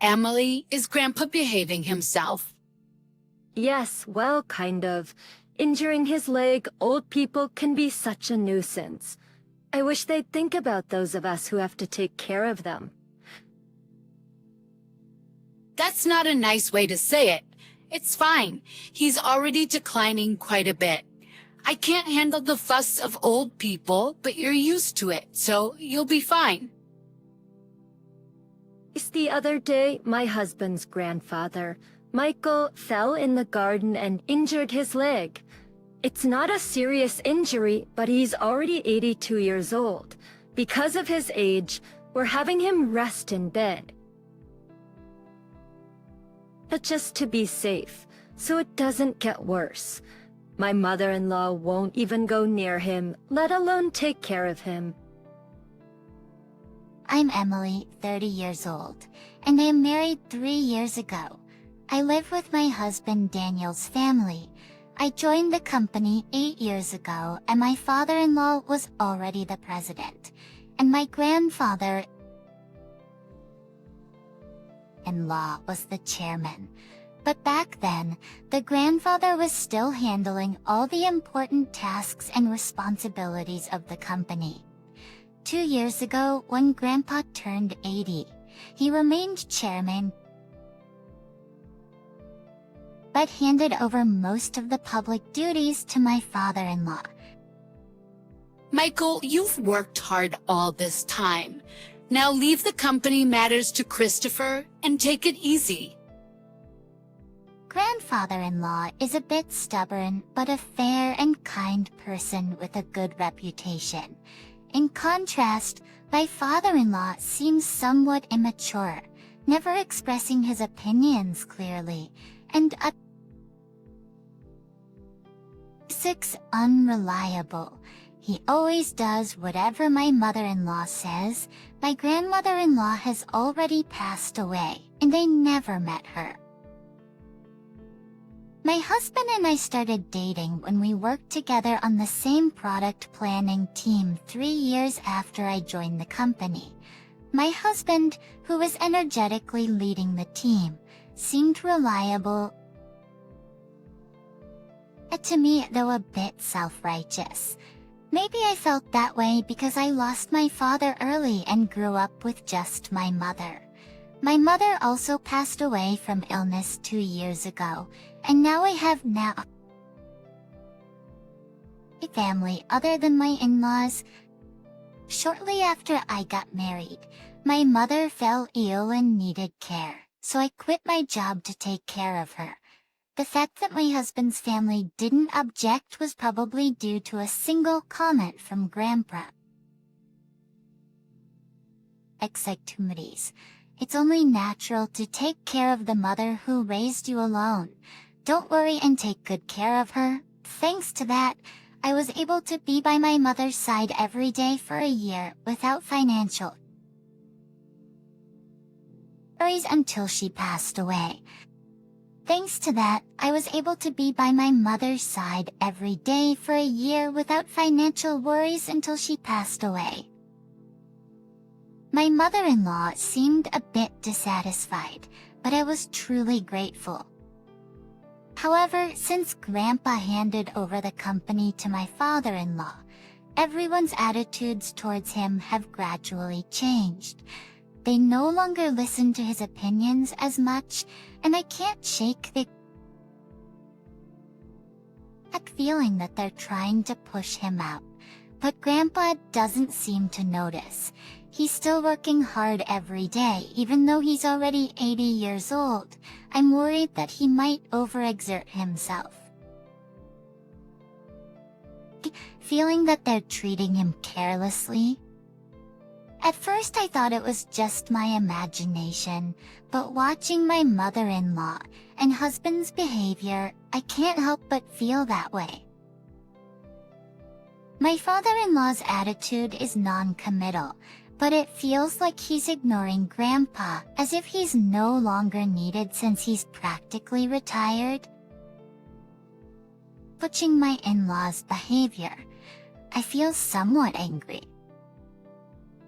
Emily, is Grandpa behaving himself? Yes, well, kind of. Injuring his leg, old people can be such a nuisance. I wish they'd think about those of us who have to take care of them. That's not a nice way to say it. It's fine. He's already declining quite a bit. I can't handle the fuss of old people, but you're used to it, so you'll be fine. The other day, my husband's grandfather, Michael, fell in the garden and injured his leg. It's not a serious injury, but he's already 82 years old. Because of his age, we're having him rest in bed. But just to be safe, so it doesn't get worse. My mother-in-law won't even go near him, let alone take care of him. I'm Emily, 30 years old, and I am married 3 years ago. I live with my husband Daniel's family. I joined the company 8 years ago, and my father-in-law was already the president, and my grandfather-in-law was the chairman. But back then, the grandfather was still handling all the important tasks and responsibilities of the company. 2 years ago, when Grandpa turned 80, he remained chairman, but handed over most of the public duties to my father-in-law. Michael, you've worked hard all this time. Now leave the company matters to Christopher and take it easy. Grandfather-in-law is a bit stubborn, but a fair and kind person with a good reputation. In contrast, my father-in-law seems somewhat immature, never expressing his opinions clearly, and unreliable. He always does whatever my mother-in-law says. My grandmother-in-law has already passed away, and I never met her. My husband and I started dating when we worked together on the same product planning team 3 years after I joined the company. My husband, who was energetically leading the team, seemed reliable, to me though a bit self-righteous. Maybe I felt that way because I lost my father early and grew up with just my mother. My mother also passed away from illness 2 years ago, and now I have a family other than my in-laws. Shortly after I got married, my mother fell ill and needed care, so I quit my job to take care of her. The fact that my husband's family didn't object was probably due to a single comment from Grandpa. Activities. It's only natural to take care of the mother who raised you alone. Don't worry and take good care of her. Thanks to that, I was able to be by my mother's side every day for a year without financial worries until she passed away. Thanks to that, I was able to be by my mother's side every day for a year without financial worries until she passed away. My mother-in-law seemed a bit dissatisfied, but I was truly grateful. However, since Grandpa handed over the company to my father-in-law, everyone's attitudes towards him have gradually changed. They no longer listen to his opinions as much, and I can't shake the feeling that they're trying to push him out. But Grandpa doesn't seem to notice. He's still working hard every day, even though he's already 80 years old. I'm worried that he might overexert himself. Feeling that they're treating him carelessly. At first I thought it was just my imagination, but watching my mother-in-law and husband's behavior, I can't help but feel that way. My father-in-law's attitude is non-committal, but it feels like he's ignoring Grandpa, as if he's no longer needed since he's practically retired. Watching my in-laws' behavior, I feel somewhat angry.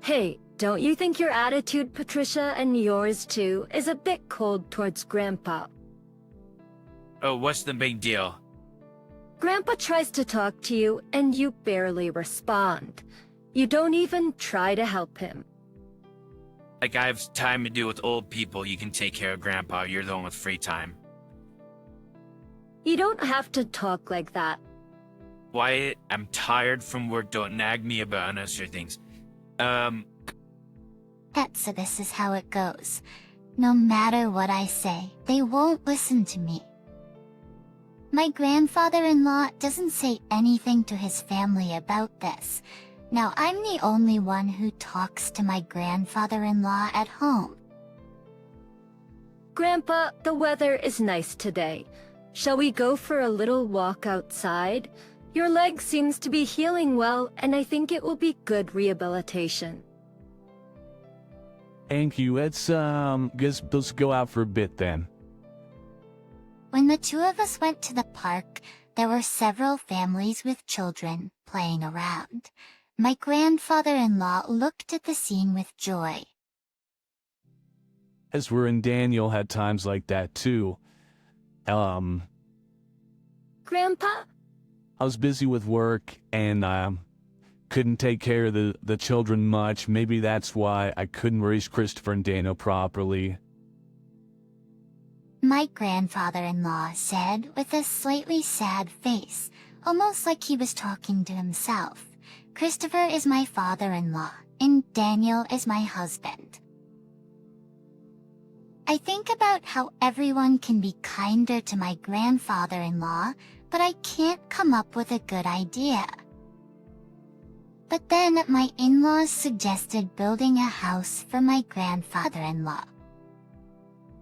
Hey, Don't you think your attitude, Patricia, and yours too, is a bit cold towards Grandpa? Oh, what's the big deal? Grandpa tries to talk to you, and you barely respond. You don't even try to help him. Like I have time to do with old people, you can take care of Grandpa, you're the one with free time. You don't have to talk like that. Wyatt, I'm tired from work, don't nag me about unnecessary things. So this is how it goes. No matter what I say, they won't listen to me. My grandfather-in-law doesn't say anything to his family about this. Now I'm the only one who talks to my grandfather-in-law at home. Grandpa, the weather is nice today. Shall we go for a little walk outside? Your leg seems to be healing well, and I think it will be good rehabilitation. Thank you. Guess let's go out for a bit then. When the two of us went to the park, there were several families with children playing around. My grandfather-in-law looked at the scene with joy. As we're in Daniel had times like that too. Grandpa? I was busy with work and couldn't take care of the children much. Maybe that's why I couldn't raise Christopher and Daniel properly. My grandfather-in-law said with a slightly sad face, almost like he was talking to himself. Christopher is my father-in-law, and Daniel is my husband. I think about how everyone can be kinder to my grandfather-in-law, but I can't come up with a good idea. But then my in-laws suggested building a house for my grandfather-in-law.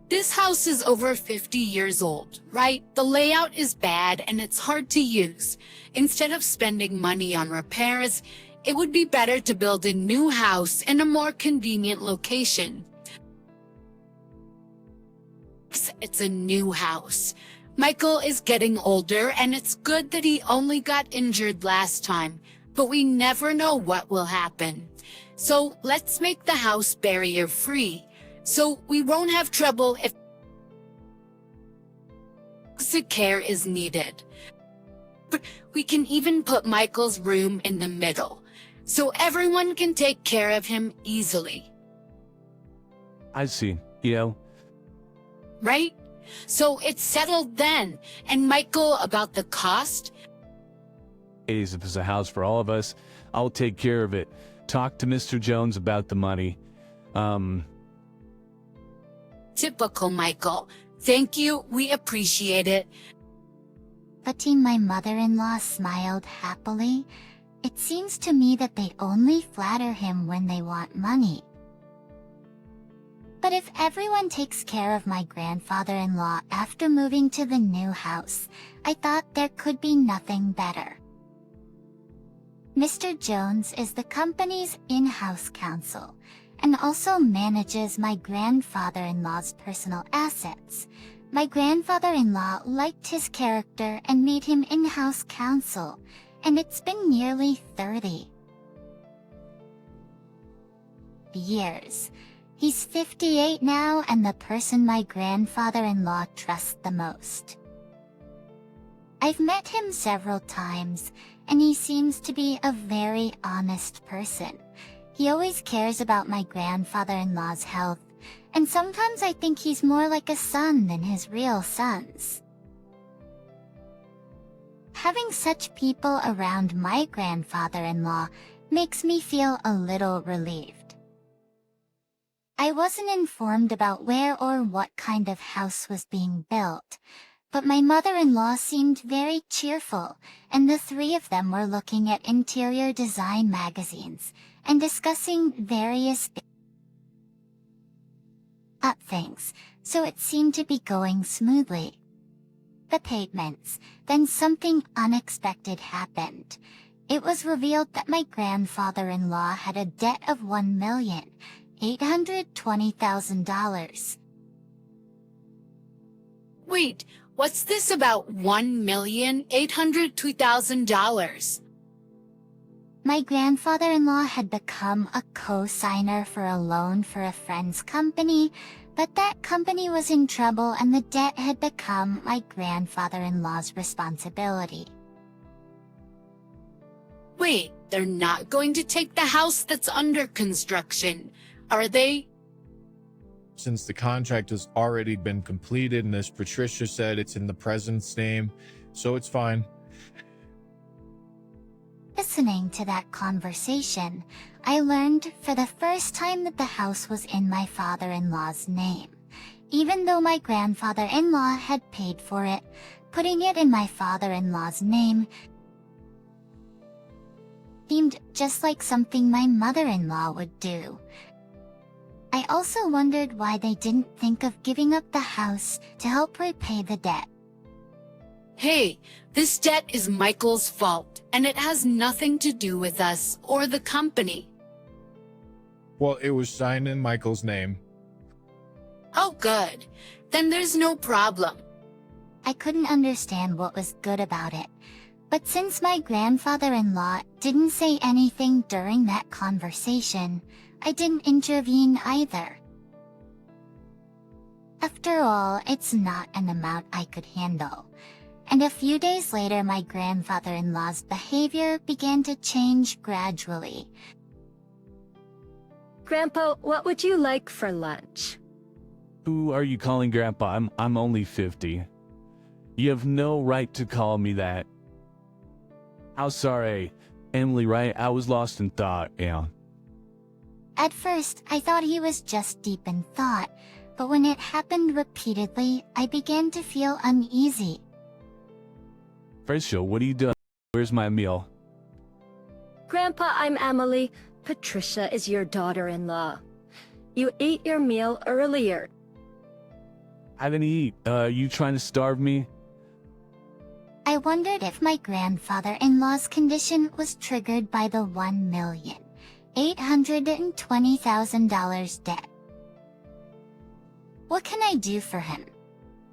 This house is over 50 years old, right? The layout is bad and it's hard to use. Instead of spending money on repairs, it would be better to build a new house in a more convenient location. It's a new house. Michael is getting older and it's good that he only got injured last time, but we never know what will happen. So let's make the house barrier-free, so we won't have trouble if care is needed. But we can even put Michael's room in the middle, so everyone can take care of him easily. I see. Right? So it's settled then. And Michael, about the cost? If it's a house for all of us, I'll take care of it. Talk to Mr. Jones about the money. Typical Michael. Thank you, we appreciate it. But my mother-in-law smiled happily. It seems to me that they only flatter him when they want money. But if everyone takes care of my grandfather-in-law after moving to the new house, I thought there could be nothing better. Mr. Jones is the company's in-house counsel and also manages my grandfather-in-law's personal assets. My grandfather-in-law liked his character and made him in-house counsel, and it's been nearly 30 years. He's 58 now and the person my grandfather-in-law trusts the most. I've met him several times, and he seems to be a very honest person. He always cares about my grandfather-in-law's health, and sometimes I think he's more like a son than his real sons. Having such people around my grandfather-in-law makes me feel a little relieved. I wasn't informed about where or what kind of house was being built, but my mother-in-law seemed very cheerful, and the three of them were looking at interior design magazines and discussing various things, so it seemed to be going smoothly. The payments, then something unexpected happened. It was revealed that my grandfather-in-law had a debt of $1,820,000. Wait, what's this about $1,802,000? My grandfather-in-law had become a co-signer for a loan for a friend's company, but that company was in trouble and the debt had become my grandfather-in-law's responsibility. Wait, they're not going to take the house that's under construction, are they? Since the contract has already been completed and as Patricia said, it's in the president's name, so it's fine. Listening to that conversation, I learned for the first time that the house was in my father-in-law's name. Even though my grandfather-in-law had paid for it, putting it in my father-in-law's name seemed just like something my mother-in-law would do. I also wondered why they didn't think of giving up the house to help repay the debt. Hey, this debt is Michael's fault, and it has nothing to do with us or the company. Well, it was signed in Michael's name. Oh, good. Then there's no problem. I couldn't understand what was good about it, but since my grandfather-in-law didn't say anything during that conversation, I didn't intervene either. After all, it's not an amount I could handle. And a few days later, my grandfather-in-law's behavior began to change gradually. Grandpa, what would you like for lunch? Who are you calling Grandpa? I'm only 50. You have no right to call me that. I'm sorry, Emily, right? I was lost in thought, yeah. At first, I thought he was just deep in thought, but when it happened repeatedly, I began to feel uneasy. Patricia, what are you doing? Where's my meal? Grandpa, I'm Emily. Patricia is your daughter-in-law. You ate your meal earlier. I didn't eat. You trying to starve me? I wondered if my grandfather-in-law's condition was triggered by the $1,820,000 debt. What can I do for him?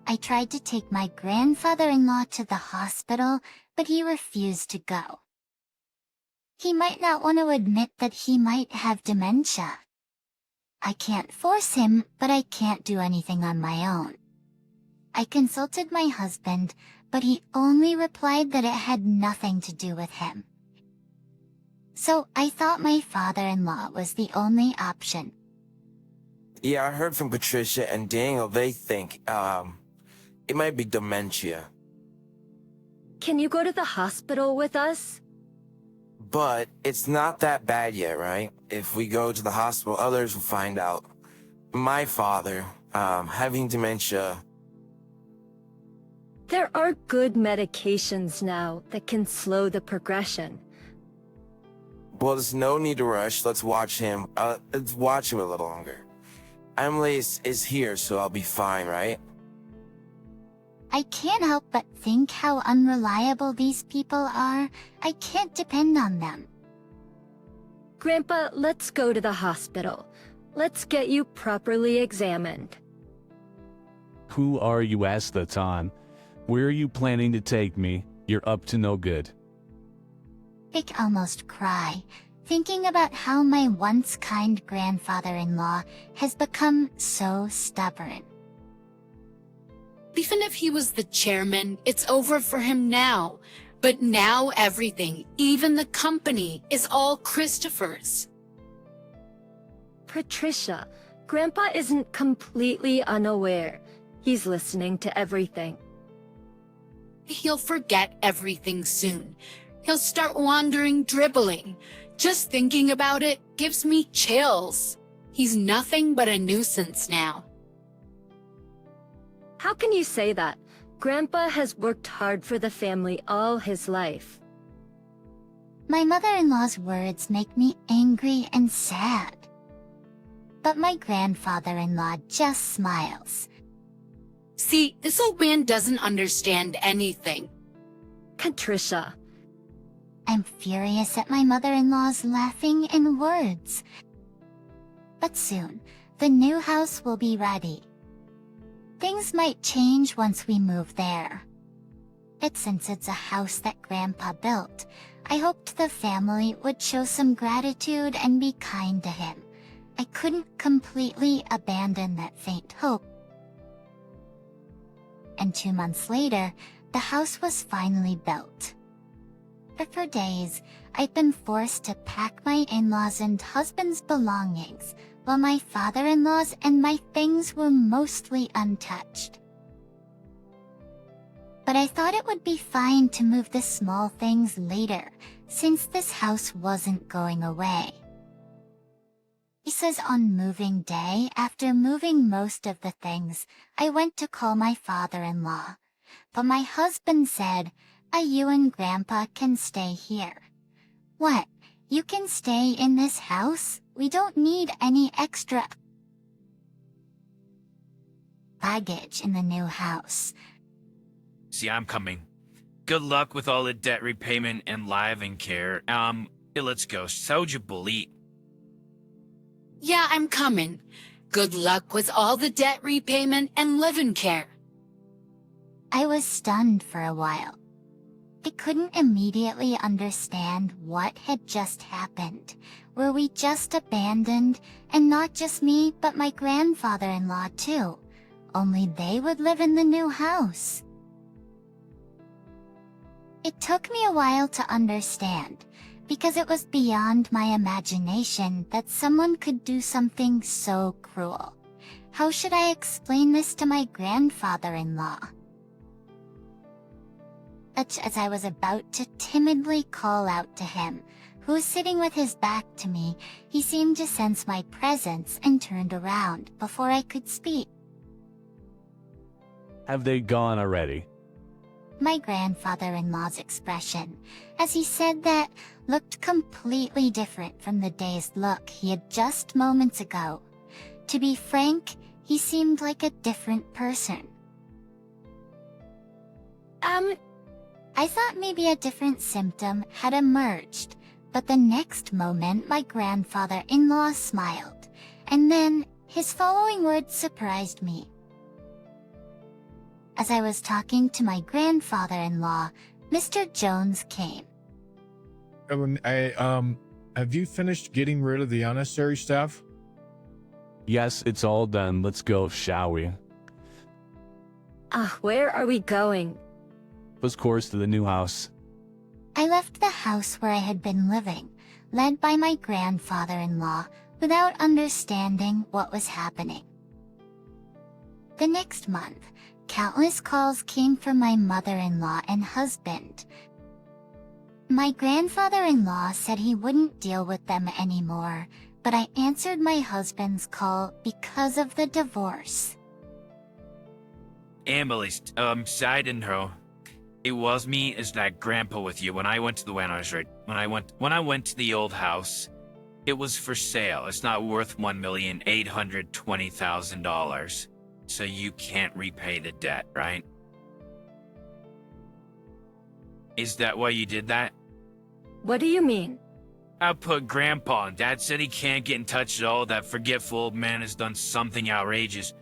I tried to take my grandfather-in-law to the hospital, but he refused to go. He might not want to admit that he might have dementia. I can't force him, but I can't do anything on my own. I consulted my husband, but he only replied that it had nothing to do with him. So I thought my father-in-law was the only option. Yeah, I heard from Patricia and Daniel. They think, it might be dementia. Can you go to the hospital with us? But it's not that bad yet, right? If we go to the hospital, others will find out. My father, having dementia. There are good medications now that can slow the progression. Well, there's no need to rush. Let's watch him. Let's watch him a little longer. Emily is here, so I'll be fine, right? I can't help but think how unreliable these people are. I can't depend on them. Grandpa, let's go to the hospital. Let's get you properly examined. Who are you? Asked the time. Where are you planning to take me? You're up to no good. I almost cry, thinking about how my once kind grandfather-in-law has become so stubborn. Even if he was the chairman, it's over for him now. But now everything, even the company, is all Christopher's. Patricia, Grandpa isn't completely unaware. He's listening to everything. He'll forget everything soon. He'll start wandering, dribbling. Just thinking about it gives me chills. He's nothing but a nuisance now. How can you say that? Grandpa has worked hard for the family all his life. My mother-in-law's words make me angry and sad. But my grandfather-in-law just smiles. See, this old man doesn't understand anything. Patricia. I'm furious at my mother-in-law's laughing in words. But soon, the new house will be ready. Things might change once we move there. But since it's a house that Grandpa built, I hoped the family would show some gratitude and be kind to him. I couldn't completely abandon that faint hope. And 2 months later, the house was finally built. But for days, I'd been forced to pack my in-laws and husband's belongings, while my father-in-law's and my things were mostly untouched. But I thought it would be fine to move the small things later, since this house wasn't going away. He says on moving day, after moving most of the things, I went to call my father-in-law. But my husband said, you and Grandpa can stay here. What? You can stay in this house? We don't need any extra baggage in the new house. See, I'm coming. Good luck with all the debt repayment and live-in care. Let's go. Sojabuli. Yeah, I'm coming. Good luck with all the debt repayment and live-in care. I was stunned for a while. I couldn't immediately understand what had just happened. Were we just abandoned, and not just me, but my grandfather-in-law too? Only they would live in the new house. It took me a while to understand, because it was beyond my imagination that someone could do something so cruel. How should I explain this to my grandfather-in-law? As I was about to timidly call out to him, who was sitting with his back to me, he seemed to sense my presence and turned around before I could speak. Have they gone already? My grandfather-in-law's expression, as he said that, looked completely different from the dazed look he had just moments ago. To be frank, he seemed like a different person. I thought maybe a different symptom had emerged, but the next moment my grandfather-in-law smiled, and then his following words surprised me. As I was talking to my grandfather-in-law, Mr. Jones came. Have you finished getting rid of the unnecessary stuff? Yes, it's all done. Let's go, shall we? Where are we going? Of course, to the new house. I left the house where I had been living, led by my grandfather-in-law, without understanding what was happening. The next month, countless calls came from my mother-in-law and husband. My grandfather-in-law said he wouldn't deal with them anymore, but I answered my husband's call because of the divorce. Emily, side note. It was me as that grandpa with you when I went to the when I went to the old house. It was for sale. It's not worth $1,820,000. So you can't repay the debt, right? Is that why you did that? What do you mean? I put Grandpa and Dad said he can't get in touch at all. That forgetful old man has done something outrageous.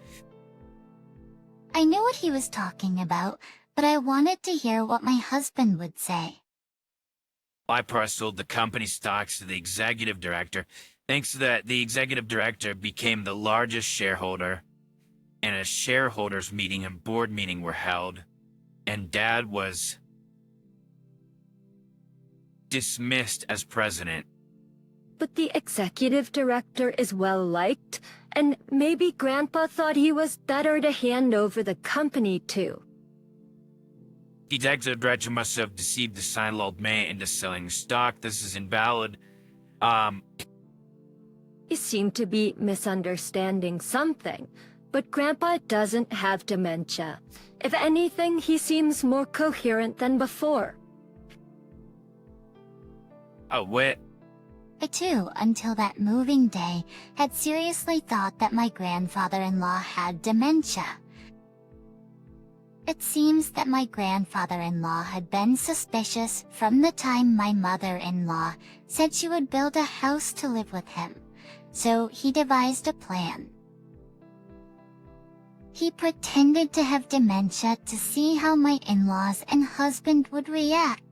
I knew what he was talking about, but I wanted to hear what my husband would say. I sold the company stocks to the executive director. Thanks to that, the executive director became the largest shareholder, and a shareholders meeting and board meeting were held, and Dad was dismissed as president. But the executive director is well liked, and maybe Grandpa thought he was better to hand over the company to. The executive director must have deceived the silent old man into selling stock. This is invalid. He seemed to be misunderstanding something, but Grandpa doesn't have dementia. If anything, he seems more coherent than before. Oh, what? I too, until that moving day, had seriously thought that my grandfather-in-law had dementia. It seems that my grandfather-in-law had been suspicious from the time my mother-in-law said she would build a house to live with him, so he devised a plan. He pretended to have dementia to see how my in-laws and husband would react.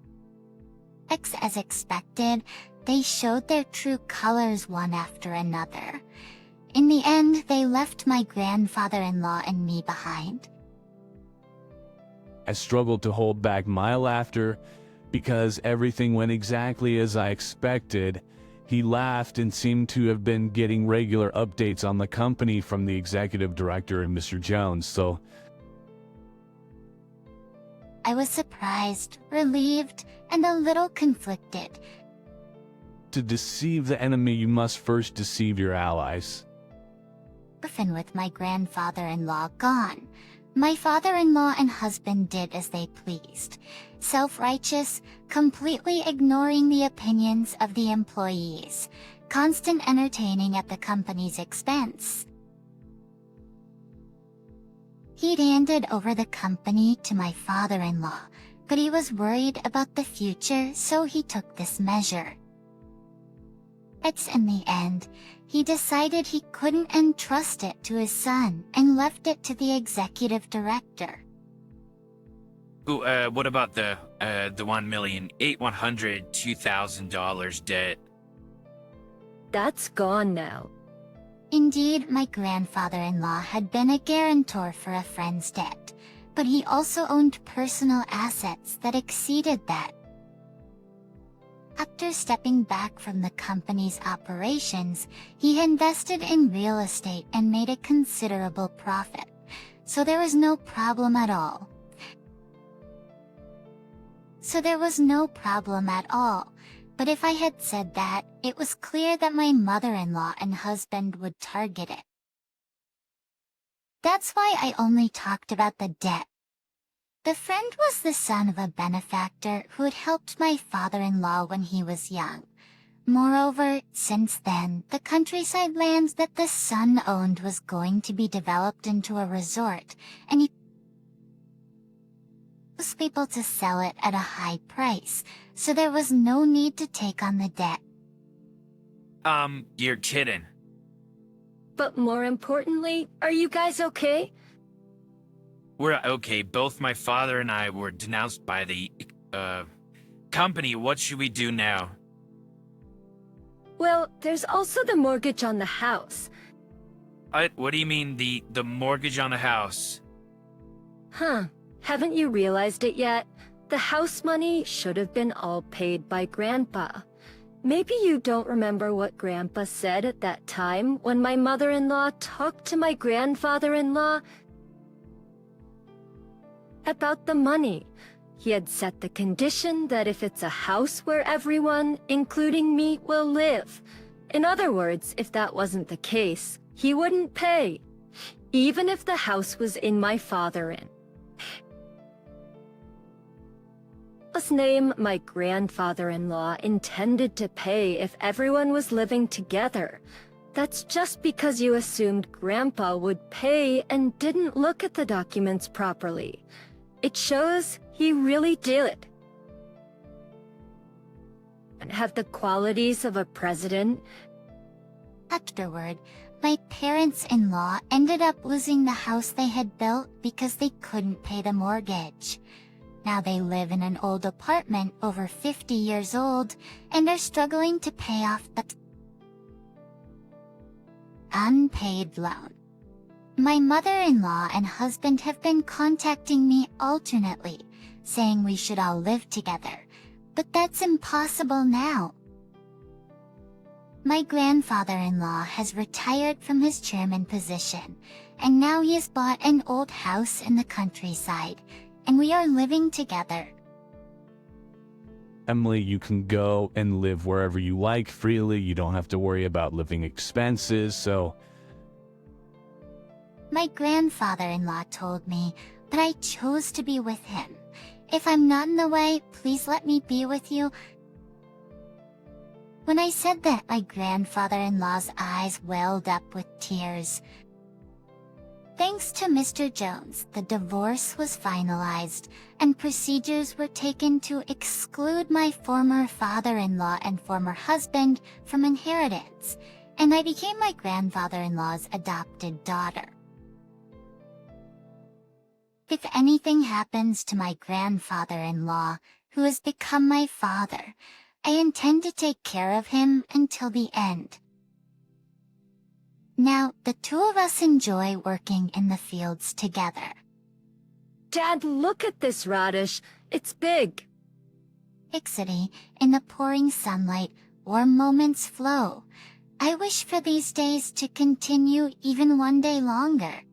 As expected, they showed their true colors one after another. In the end, they left my grandfather-in-law and me behind. I struggled to hold back my laughter because everything went exactly as I expected. He laughed and seemed to have been getting regular updates on the company from the executive director and Mr. Jones, so I was surprised, relieved, and a little conflicted. to deceive the enemy, you must first deceive your allies. Orphan with my grandfather-in-law gone, my father-in-law and husband did as they pleased, self-righteous, completely ignoring the opinions of the employees, constant entertaining at the company's expense. He'd handed over the company to my father-in-law, but he was worried about the future, so he took this measure. In the end, he decided he couldn't entrust it to his son and left it to the executive director. Ooh, what about the $1,802,000 debt? That's gone now. Indeed, my grandfather-in-law had been a guarantor for a friend's debt, but he also owned personal assets that exceeded that. After stepping back from the company's operations, he invested in real estate and made a considerable profit, so there was no problem at all. But if I had said that, it was clear that my mother-in-law and husband would target it. That's why I only talked about the debt. The friend was the son of a benefactor who had helped my father-in-law when he was young. Moreover, since then, the countryside lands that the son owned was going to be developed into a resort, and he was able to sell it at a high price, so there was no need to take on the debt. You're kidding. But more importantly, are you guys okay? We're okay. Both my father and I were denounced by the, company. What should we do now? Well, there's also the mortgage on the house. What do you mean, the mortgage on the house? Huh. Haven't you realized it yet? The house money should have been all paid by Grandpa. Maybe you don't remember what Grandpa said at that time when my mother-in-law talked to my grandfather-in-law about the money. He had set the condition that if it's a house where everyone, including me, will live. In other words, if that wasn't the case, he wouldn't pay, even if the house was in my father-in. His name, my grandfather-in-law intended to pay if everyone was living together. That's just because you assumed Grandpa would pay and didn't look at the documents properly. It shows he really did. And have the qualities of a president. Afterward, my parents-in-law ended up losing the house they had built because they couldn't pay the mortgage. Now they live in an old apartment over 50 years old and are struggling to pay off the unpaid loan. My mother-in-law and husband have been contacting me alternately, saying we should all live together, but that's impossible now. My grandfather-in-law has retired from his chairman position, and now he has bought an old house in the countryside, and we are living together. Emily, you can go and live wherever you like freely. You don't have to worry about living expenses, so... My grandfather-in-law told me, but I chose to be with him. If I'm not in the way, please let me be with you. When I said that, my grandfather-in-law's eyes welled up with tears. Thanks to Mr. Jones, the divorce was finalized, and procedures were taken to exclude my former father-in-law and former husband from inheritance, and I became my grandfather-in-law's adopted daughter. If anything happens to my grandfather-in-law, who has become my father. I intend to take care of him until the end. Now, the two of us enjoy working in the fields together. Dad, look at this radish. It's big. Ixity, in the pouring sunlight, warm moments flow. I wish for these days to continue even one day longer.